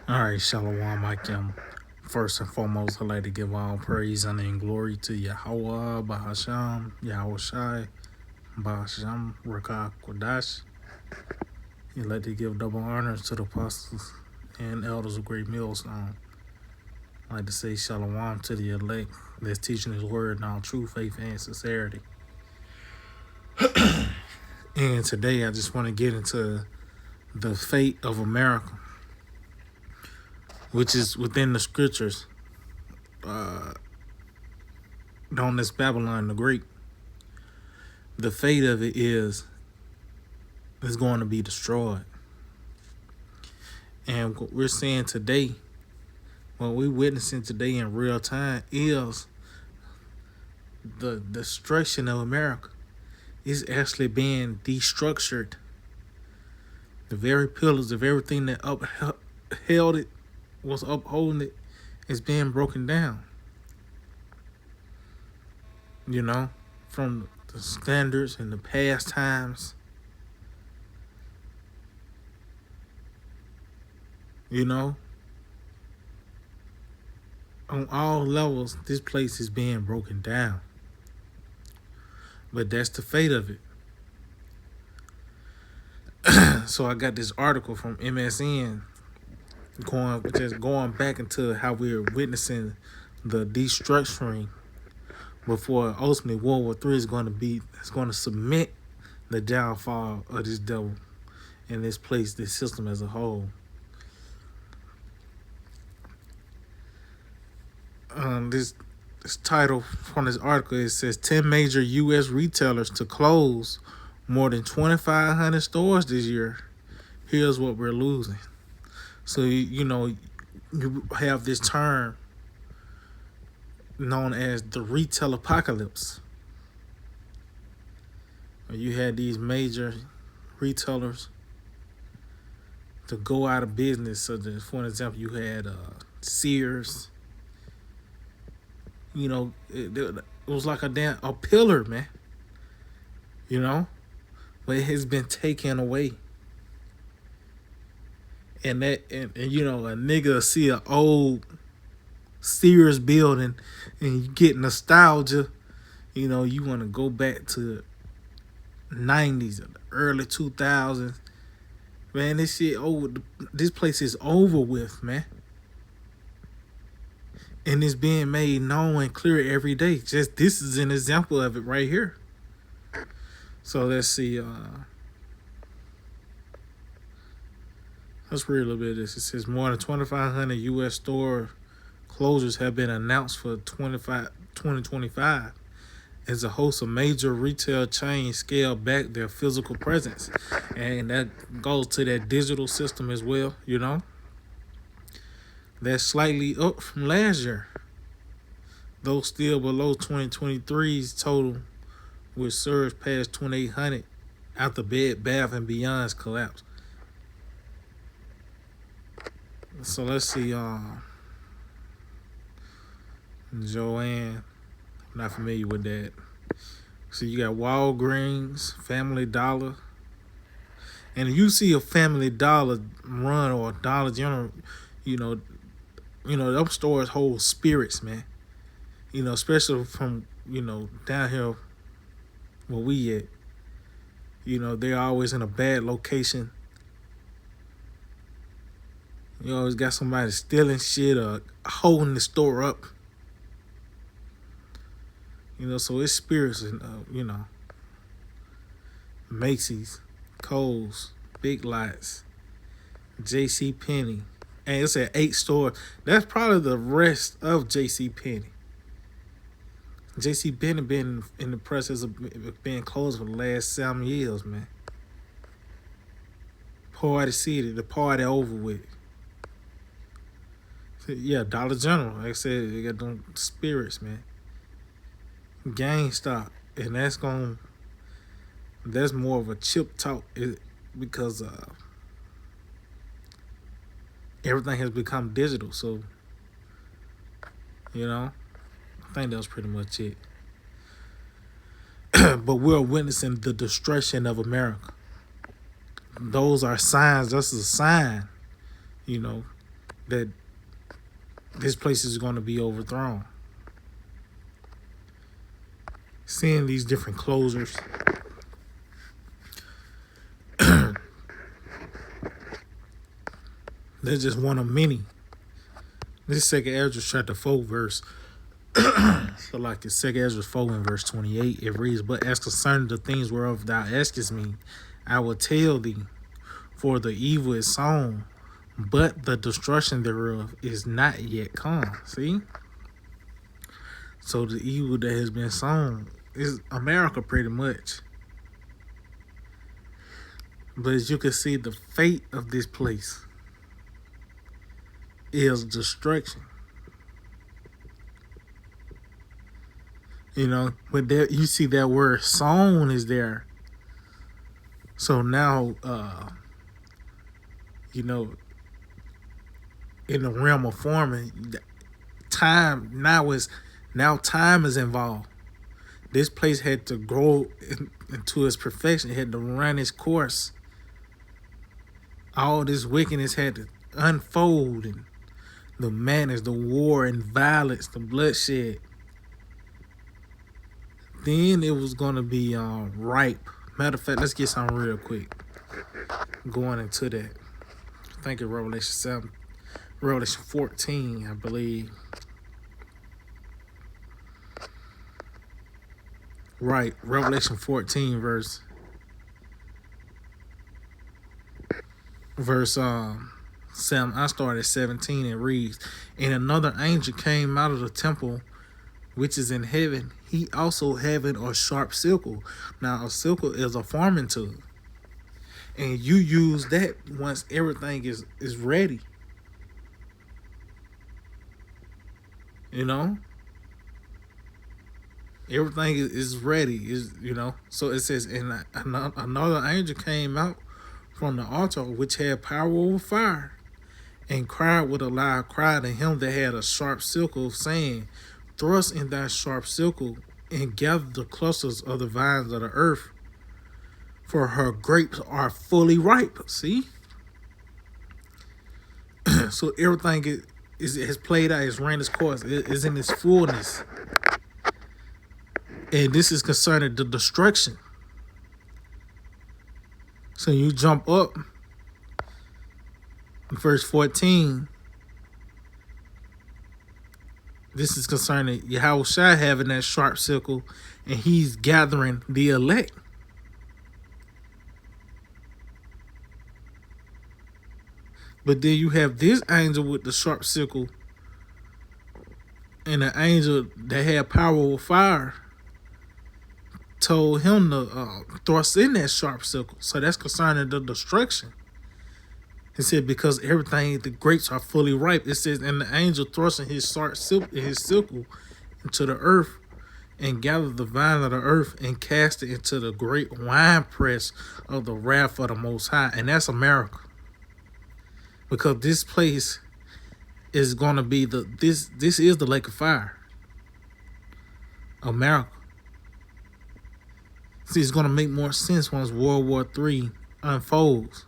All right, Shalom, Akim. First and foremost, I'd like to give all praise, honor, and glory to Yahweh, Bahasham, Yahweh Shai, Bahasham, Rakah, Kodash. I'd like to give double honors to the apostles and elders of Great Millstone. I'd like to say Shalom to the elect that's teaching His word in all true faith and sincerity. And today, I just want to get into the fate of America, which is within the scriptures, known as Babylon the Great. The fate of it is going to be destroyed. And what we're seeing today, what we're witnessing today in real time, is the destruction of America. It's actually being destructured. The very pillars of everything that upheld it, was upholding it, is being broken down. You know, from the standards in the past times. You know, on all levels, this place is being broken down. But that's the fate of it. So I got this article from MSN going back into how we're witnessing the destructuring before ultimately World War III is going to submit the downfall of this devil and this place, this system as a whole. This title from this article, it says 10 major U.S. retailers to close more than 2,500 stores this year. Here's what we're losing. So, you have this term known as the retail apocalypse. You had these major retailers to go out of business. So, for an example, you had Sears. It was like a pillar, man. But it has been taken away. And a nigga see an old Sears building and you get nostalgia. You want to go back to the 90s or the early 2000s. Man, this shit over. This place is over with, man. And it's being made known and clear every day. Just this is an example of it right here. So let's see. Let's read a little bit of this. It says more than 2,500 U.S. store closures have been announced for 2025 as a host of major retail chains scale back their physical presence. And that goes to that digital system as well, That's slightly up from last year, though still below 2023's total, which surged past 2,800 after Bed Bath & Beyond's collapse. So let's see, Joanne, I'm not familiar with that. So you got Walgreens, Family Dollar. And if you see a Family Dollar run or a Dollar General, them stores hold spirits, man. Especially from, down here where we at. They're always in a bad location. You always got somebody stealing shit or holding the store up. So it's spirits and, Macy's, Kohl's, Big Lots, J.C. Penney. And it's at 8 stores. That's probably the rest of J.C. Penney. J.C. Penney been in the process of being closed for the last 7 years, man. Party City, the party over with. Yeah, Dollar General. Like I said, they got them spirits, man. GameStop. And that's more of a chip talk because everything has become digital. So, I think that was pretty much it. But we're witnessing the destruction of America. Those are signs. That's a sign, that this place is going to be overthrown. Seeing these different closers. They're just one of many. This Second Ezra chapter 4 verse. So like in Second Ezra 4 and verse 28, it reads, "But as concerning the things whereof thou askest me, I will tell thee, for the evil is sown, but the destruction thereof is not yet come." See? So the evil that has been sown is America pretty much. But as you can see, the fate of this place is destruction. You know, but there you see that word sown is there. So now, you know, in the realm of farming, time is involved. This place had to grow into its perfection. It had to run its course. All this wickedness had to unfold, and the madness, the war and violence, the bloodshed. Then it was going to be ripe. Matter of fact, let's get something real quick. Going into that. I think in Revelation 14, I believe. Right, Revelation 14 verse 7. I started at 17. It reads, "And another angel came out of the temple which is in heaven, he also having a sharp sickle." Now a sickle is a farming tool, and you use that once everything is ready. You know, everything is ready. So it says, "And another angel came out from the altar which had power over fire, and cried with a loud cry to him that had a sharp sickle, saying, Thrust in thy sharp sickle, and gather the clusters of the vines of the earth, for her grapes are fully ripe." See? So everything has played out, has ran its course, it is in its fullness. And this is concerning the destruction. So you jump up in verse 14. This is concerning Yahushua having that sharp sickle, and he's gathering the elect. But then you have this angel with the sharp sickle, and the angel that had power over fire told him to thrust in that sharp sickle. So that's concerning the destruction. It said, because everything, the grapes are fully ripe. It says, and the angel thrusting his sickle into the earth, and gathered the vine of the earth, and cast it into the great winepress of the wrath of the Most High. And that's America. Because this place is going to be this is the lake of fire. America. See, it's going to make more sense once World War III unfolds.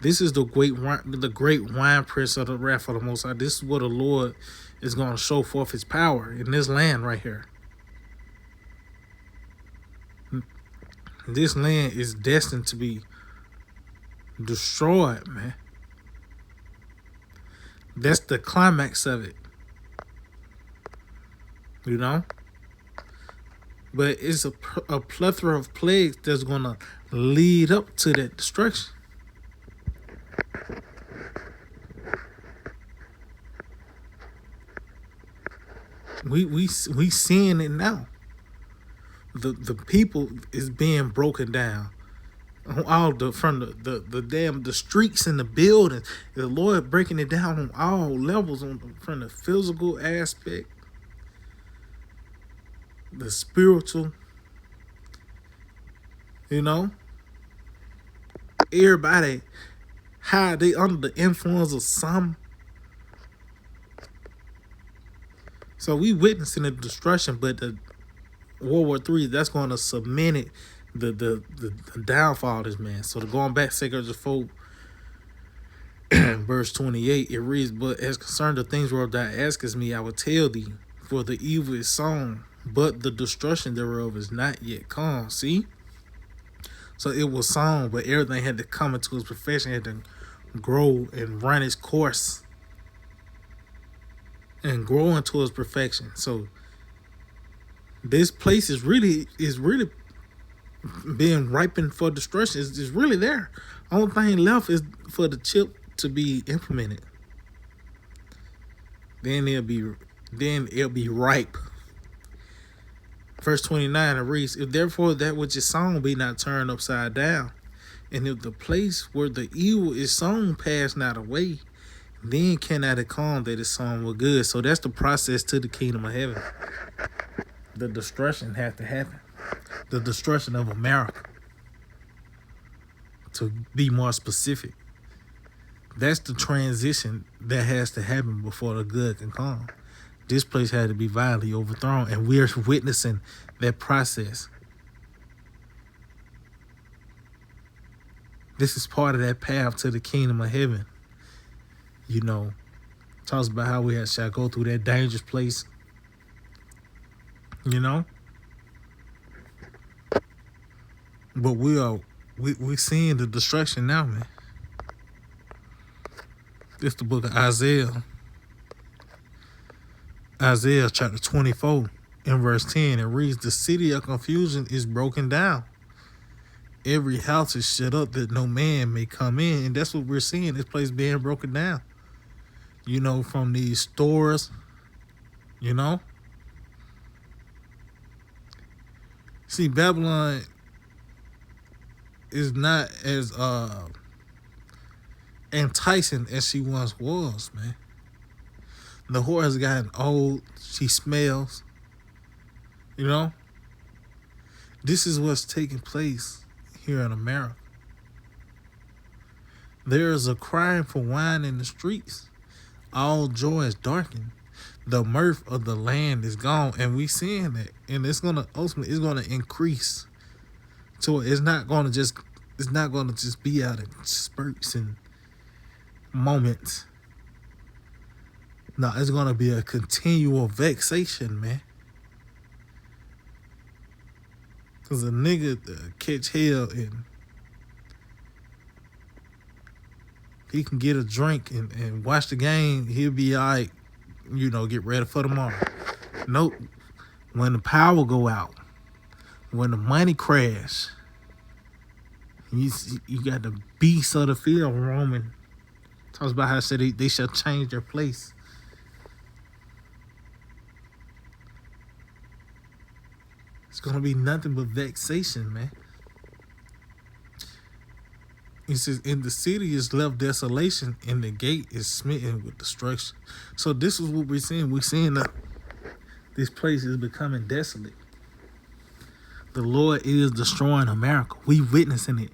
This is the great winepress of the wrath of the Most High. This is where the Lord is going to show forth his power in this land right here. This land is destined to be destroyed, man. That's the climax of it. You know? But it's a plethora of plagues that's going to lead up to that destruction. We seeing it now. The people is being broken down. From the streets and the buildings. The Lord breaking it down on all levels, from the physical aspect, the spiritual. You know, everybody, how they under the influence of some. So we witnessing the destruction, but the World War III, that's going to cement it, the downfall of this man. So going back to 2 4, Verse 28, it reads, "But as concerned the things whereof thou askest me, I will tell thee, for the evil is sown, but the destruction thereof is not yet come." See? So it was sown, but everything had to come into its perfection, had to grow and run its course and grow into its perfection. So this place is really being ripened for destruction. Is really there. Only thing left is for the chip to be implemented. Then it'll be ripe. Verse 29, it reads, "If therefore that which is sown be not turned upside down, and if the place where the evil is sown pass not away, then cannot it come that is sown with good." So that's the process to the kingdom of heaven. The destruction has to happen. The destruction of America. To be more specific. That's the transition that has to happen before the good can come. This place had to be violently overthrown, and we're witnessing that process. This is part of that path to the kingdom of heaven. You know, talks about how we shall go through that dangerous place. You know? But we're seeing the destruction now, man. This is the book of Isaiah. Isaiah chapter 24 and verse 10. It reads, "The city of confusion is broken down. Every house is shut up that no man may come in." And that's what we're seeing, this place being broken down. You know, from these stores, you know. See, Babylon is not as enticing as she once was, man. The whore has gotten old. She smells. You know? This is what's taking place here in America. There is a crying for wine in the streets. All joy is darkened. The mirth of the land is gone. And we seeing that. And it's gonna increase. So it's not gonna just be out in spurts and moments. No, it's gonna be a continual vexation, man. Cause a nigga catch hell and he can get a drink and watch the game, he'll be alright, you know, get ready for tomorrow. Nope. When the power go out, when the money crash, you got the beast of the field roaming. Talks about how I said they shall change their place. It's going to be nothing but vexation, man. He says, "In the city is left desolation, and the gate is smitten with destruction." So this is what we're seeing. We're seeing that this place is becoming desolate. The Lord is destroying America. We witnessing it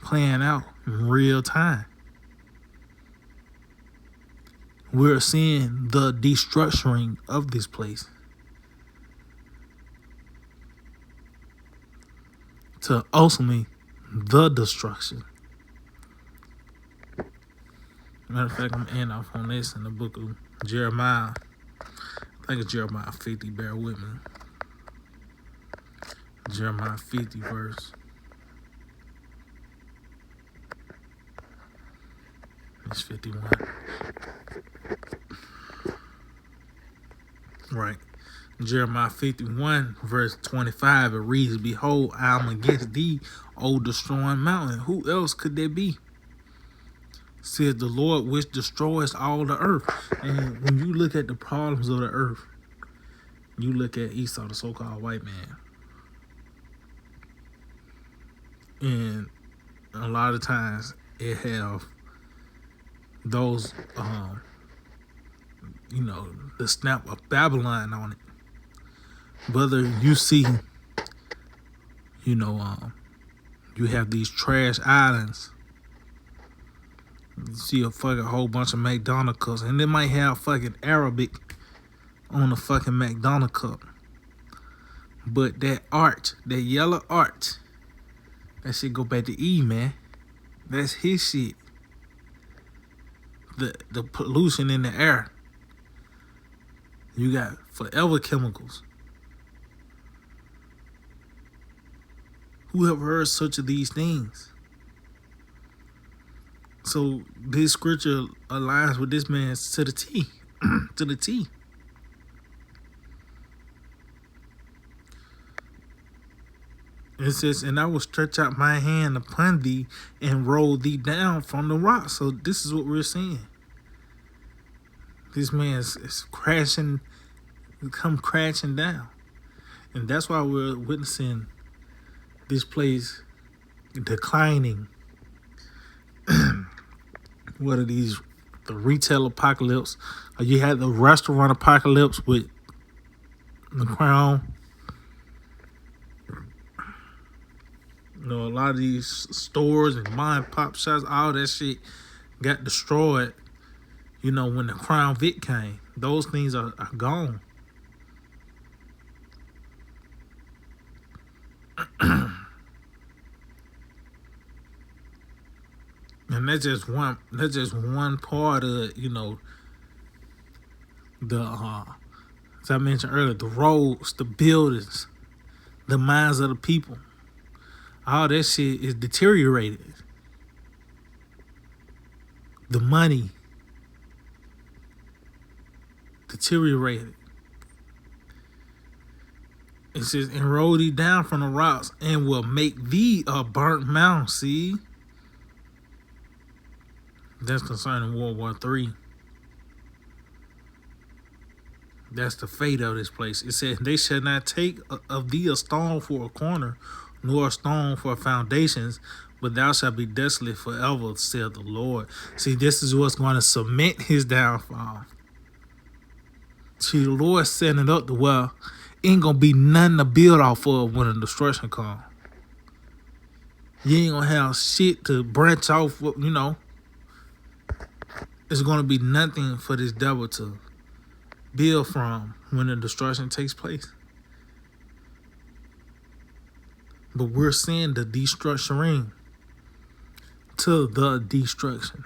playing out in real time. We're seeing the destructuring of this place. To ultimately the destruction. Matter of fact, I'm ending off on this in the book of Jeremiah. I think it's Jeremiah 50, bear with me. Jeremiah 50 verse. It's 51. Right. Jeremiah 51 verse 25, it reads, "Behold, I am against thee, O destroying mountain." Who else could there be? Says the Lord, which destroys all the earth. And when you look at the problems of the earth, you look at Esau, the so-called white man. And a lot of times it have those, you know, the snap of Babylon on it. Whether you see, you know, you have these trash islands. You see a fucking whole bunch of McDonald's cups, and they might have fucking Arabic on the fucking McDonald's cup. But that art, that yellow art, that shit go back to E, man. That's his shit. the pollution in the air. You got forever chemicals. Who have heard such of these things? So this scripture aligns with this man to the T. To the T. It says, and I will stretch out my hand upon thee and roll thee down from the rock. So this is what we're seeing. This man is crashing, come crashing down. And that's why we're witnessing this place declining. What are these? The retail apocalypse. You had the restaurant apocalypse with the Crown. You know, a lot of these stores and mom and pop shops, all that shit got destroyed. You know, when the Crown Vic came, those things are gone. And that's just one part of, you know, the as I mentioned earlier, the roads, the buildings, the minds of the people. All that shit is deteriorated. The money deteriorated. It says, and roll thee down from the rocks and will make thee a burnt mound. See? That's concerning World War III. That's the fate of this place. It says, they shall not take of thee a stone for a corner, nor a stone for foundations, but thou shalt be desolate forever, saith the Lord. See, this is what's going to cement his downfall. See, the Lord setting it up to where ain't going to be nothing to build off of when the destruction comes. You ain't going to have shit to branch off, you know. It's going to be nothing for this devil to build from when the destruction takes place. But we're seeing the destruction to the destruction.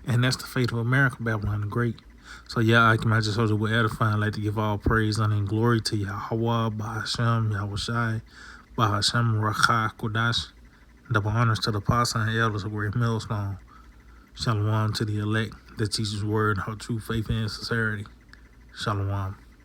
And that's the fate of America, Babylon the Great. So yeah, I just hold it with edifying. I'd like to give all praise, honor, and glory to Yahweh, Bahasham, Yahushai, Bahasham, Rakha, Kodash. Double honors to the apostle and elders of Great Millstone. Shalom to the elect that teaches word, how true faith and sincerity. Shalom.